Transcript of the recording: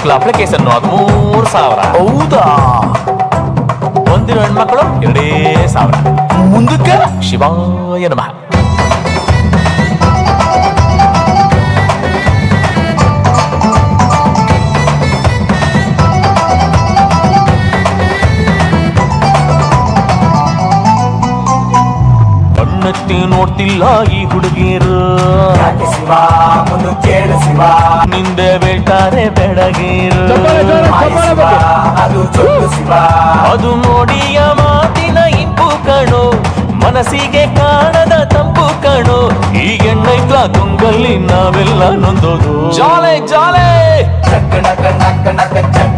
Lakh application 13,000. ಹೌದಾ? ಹೊಂದಿರೋ ಹೆಣ್ಮಕ್ಳು 2,000. ಮುಂದಕ್ಕೆ ಶಿವಾಯ ನಮಃ. ಕಣ್ಣತ್ತಿ ನೋಡ್ತಿಲ್ಲ ಈ ಹುಡುಗಿಯರು, ನಿಂದೆ ಬೇಟಾರೆ ಬೆಡಗೀರು. ಅದು ನೋಡಿಯ ಮಾತಿನ ಇಂಪು ಕಣೋ, ಮನಸ್ಸಿಗೆ ಕಾಣದ ತಂಪು ಕಣೋ. ಈ ಎಣ್ಣೈಕ್ಲ ತುಂಗಲ್ಲಿ ನಾವೆಲ್ಲ ನೊಂದೋದು. ಜಾಲೆ ಜಾಲೆ ಚಕ್ಕಣಕ ನಕ್ಕ ನಕ್ಕ ಚಕ್ಕ